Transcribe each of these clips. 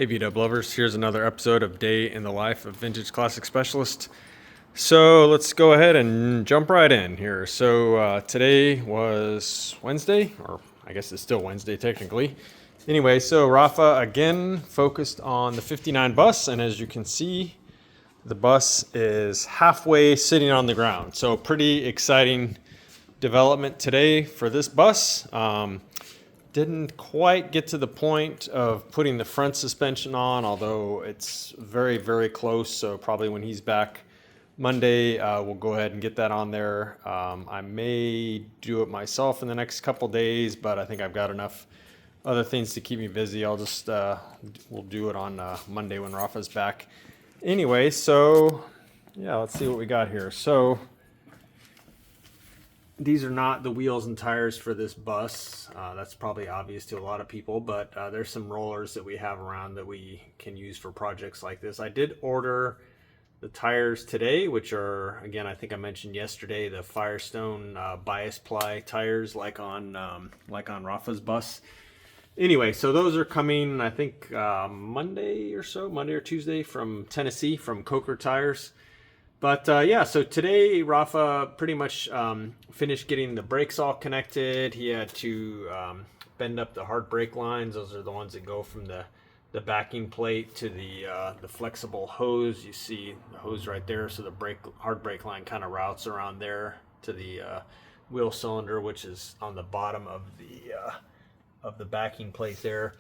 Hey VW lovers, here's another episode of Day in the Life of Vintage Classic Specialist. So let's go ahead and jump right in here. So today was Wednesday, or I guess it's still Wednesday technically. Anyway, so Rafa again focused on the 59 bus, and as you can see, the bus is halfway sitting on the ground. So pretty exciting development today for this bus. Didn't quite get to the point of putting the front suspension on, although it's very, very close. So probably when he's back Monday, we'll go ahead and get that on there. I may do it myself in the next couple days, but I think I've got enough other things to keep me busy. I'll just, we'll do it on Monday when Rafa's back. Anyway, so yeah, let's see what we got here. So these are not the wheels and tires for this bus. That's probably obvious to a lot of people, but there's some rollers that we have around that we can use for projects like this. I did order the tires today, which are, again, I think I mentioned yesterday, the Firestone bias ply tires like on Rafa's bus. Anyway, so those are coming, I think, Monday or so, Monday or Tuesday from Tennessee, from Coker Tires. But yeah, so today Rafa pretty much finished getting the brakes all connected. He had to bend up the hard brake lines. Those are the ones that go from the backing plate to the flexible hose. You see the hose right there. So the hard brake line kind of routes around there to the wheel cylinder, which is on the bottom of the backing plate there.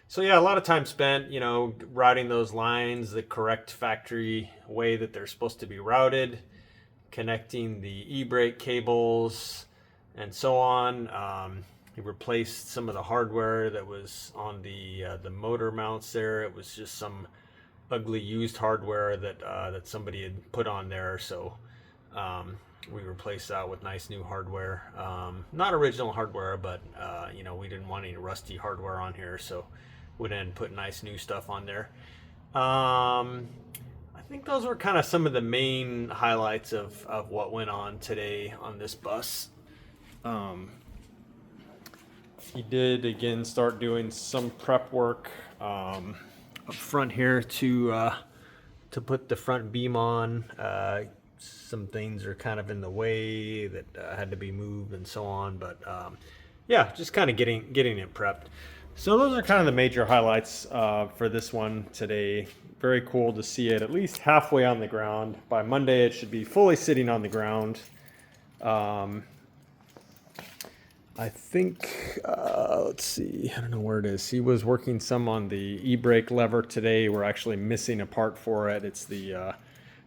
So yeah, a lot of time spent, you know, routing those lines the correct factory way that they're supposed to be routed, connecting the e-brake cables, and so on. He replaced some of the hardware that was on the motor mounts there. It was just some ugly used hardware that somebody had put on there. So we replaced that with nice new hardware. Not original hardware, but you know, we didn't want any rusty hardware on here, so went in and put nice new stuff on there. I think those were kind of some of the main highlights of what went on today on this bus. He did again start doing some prep work up front here to put the front beam on. Some things are kind of in the way that had to be moved and so on, but yeah, just kind of getting it prepped. So those are kind of the major highlights for this one today. Very cool to see it at least halfway on the ground. By Monday, it should be fully sitting on the ground. I think, let's see, I don't know where it is. He was working some on the e-brake lever today. We're actually missing a part for it. It's the,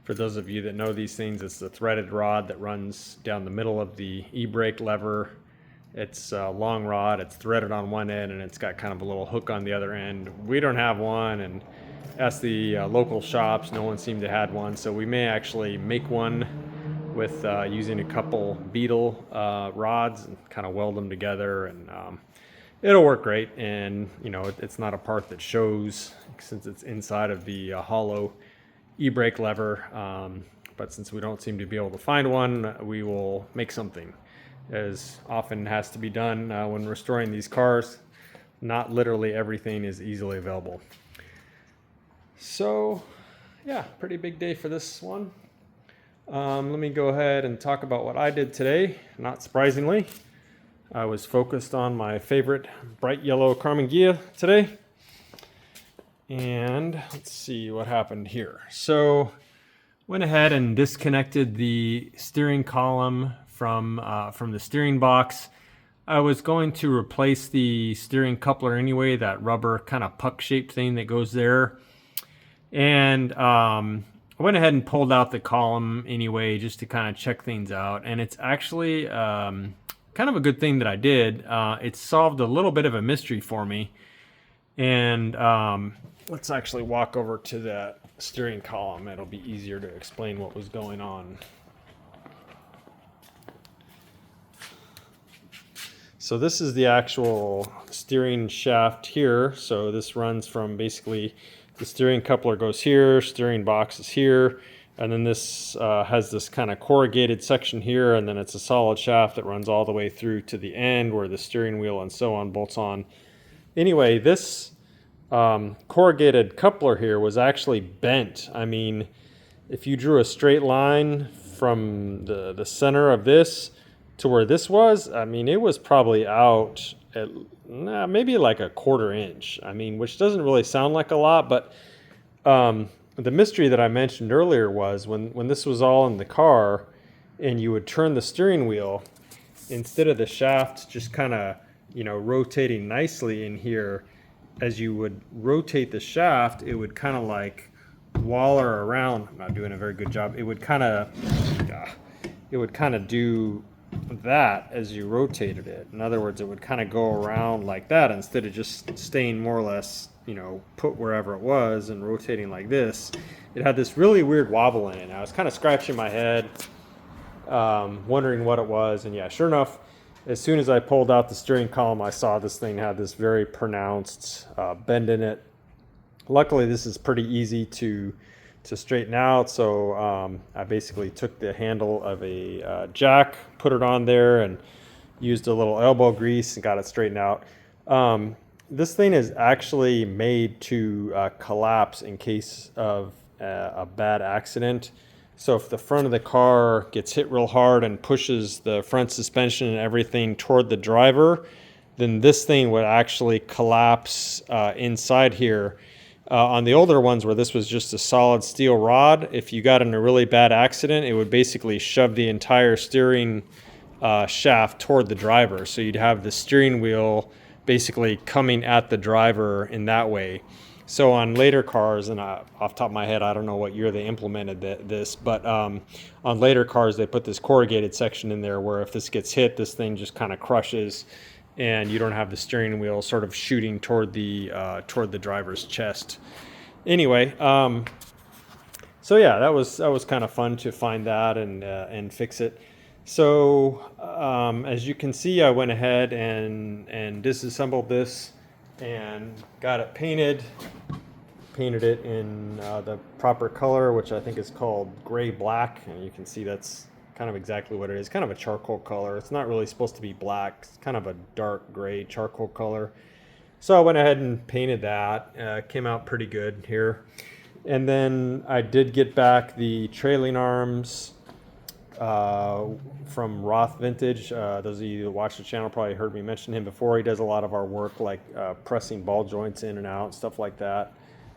for those of you that know these things, it's the threaded rod that runs down the middle of the e-brake lever. It's a long rod, it's threaded on one end, and it's got kind of a little hook on the other end. We don't have one, and asked the local shops, no one seemed to have one, so we may actually make one with using a couple Beetle rods and kind of weld them together, and it'll work great. And you know, it's not a part that shows since it's inside of the hollow e-brake lever, but since we don't seem to be able to find one, we will make something. As often has to be done when restoring these cars. Not literally everything is easily available. So yeah, pretty big day for this one. Let me go ahead and talk about what I did today. Not surprisingly, I was focused on my favorite bright yellow Karmann Ghia today. And let's see what happened here. So went ahead and disconnected the steering column from the steering box. I was going to replace the steering coupler anyway, that rubber kind of puck shaped thing that goes there. And I went ahead and pulled out the column anyway, just to kind of check things out. And it's actually kind of a good thing that I did. It solved a little bit of a mystery for me. And let's actually walk over to that steering column. It'll be easier to explain what was going on. So this is the actual steering shaft here. So this runs from basically the steering coupler goes here, steering box is here, and then this has this kind of corrugated section here, and then it's a solid shaft that runs all the way through to the end where the steering wheel and so on bolts on. Anyway, this corrugated coupler here was actually bent. I mean, if you drew a straight line from the center of this to where this was, I mean, it was probably out at maybe like a 1/4 inch. I mean, which doesn't really sound like a lot, but the mystery that I mentioned earlier was when this was all in the car and you would turn the steering wheel, instead of the shaft just kind of, you know, rotating nicely in here, as you would rotate the shaft, it would kind of like waller around. I'm not doing a very good job. It would kind of do that as you rotated it. In other words, it would kind of go around like that instead of just staying more or less, you know, put wherever it was and rotating like this. It had this really weird wobble in it. And I was kind of scratching my head, wondering what it was. And yeah, sure enough, as soon as I pulled out the steering column, I saw this thing had this very pronounced bend in it. Luckily, this is pretty easy to straighten out. So I basically took the handle of a jack, put it on there, and used a little elbow grease and got it straightened out. This thing is actually made to collapse in case of a bad accident. So if the front of the car gets hit real hard and pushes the front suspension and everything toward the driver, then this thing would actually collapse inside here. On the older ones where this was just a solid steel rod, if you got in a really bad accident, it would basically shove the entire steering shaft toward the driver. So you'd have the steering wheel basically coming at the driver in that way. So on later cars, and off the top of my head, I don't know what year they implemented this, but on later cars, they put this corrugated section in there where if this gets hit, this thing just kind of crushes and you don't have the steering wheel sort of shooting toward the driver's chest. Anyway, so yeah, that was kind of fun to find that and fix it. So as you can see, I went ahead and disassembled this and got it painted it in the proper color, which I think is called gray black, and you can see that's kind of exactly what it is, kind of a charcoal color. It's not really supposed to be black, it's kind of a dark gray charcoal color. So I went ahead and painted that. Came out pretty good here. And then I did get back the trailing arms from Roth Vintage. Those of you that watch the channel probably heard me mention him before. He does a lot of our work, like pressing ball joints in and out, stuff like that.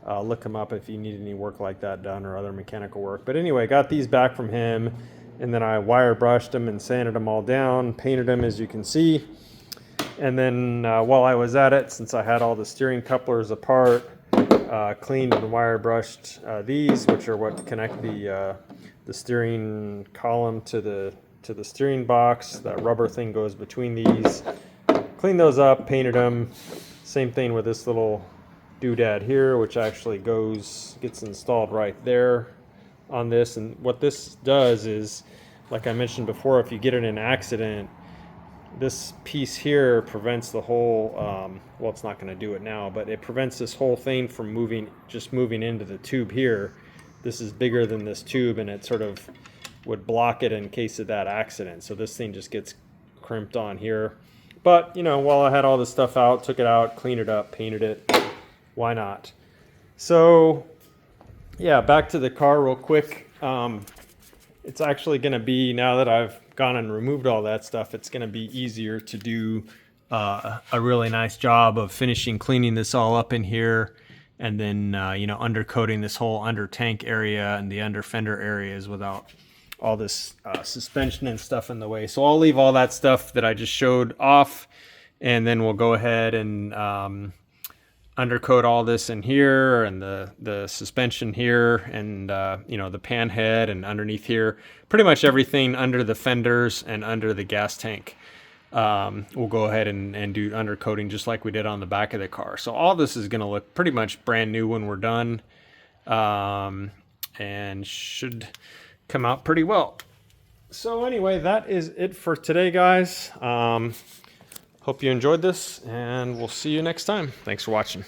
Look him up if you need any work like that done or other mechanical work. But anyway, got these back from him, and then I wire brushed them and sanded them all down, painted them as you can see. And then while I was at it, since I had all the steering couplers apart, cleaned and wire brushed these, which are what connect the steering column to the steering box. That rubber thing goes between these. Cleaned those up, painted them. Same thing with this little doodad here, which actually gets installed right there on this. And what this does is, like I mentioned before, if you get in an accident, this piece here prevents the whole, well, it's not going to do it now, but it prevents this whole thing from moving into the tube here. This is bigger than this tube, and it sort of would block it in case of that accident. So this thing just gets crimped on here. But, you know, while I had all this stuff out, took it out, cleaned it up, painted it, why not? So, yeah, back to the car real quick. It's actually going to be, now that I've gone and removed all that stuff, it's going to be easier to do a really nice job of finishing cleaning this all up in here, and then you know, undercoating this whole under tank area and the under fender areas without all this suspension and stuff in the way. So I'll leave all that stuff that I just showed off, and then we'll go ahead and undercoat all this in here, and the suspension here, and you know, the pan head, and underneath here, pretty much everything under the fenders and under the gas tank. We'll go ahead and do undercoating just like we did on the back of the car. So all this is going to look pretty much brand new when we're done, and should come out pretty well. So anyway, that is it for today, guys. Hope you enjoyed this, and we'll see you next time. Thanks for watching.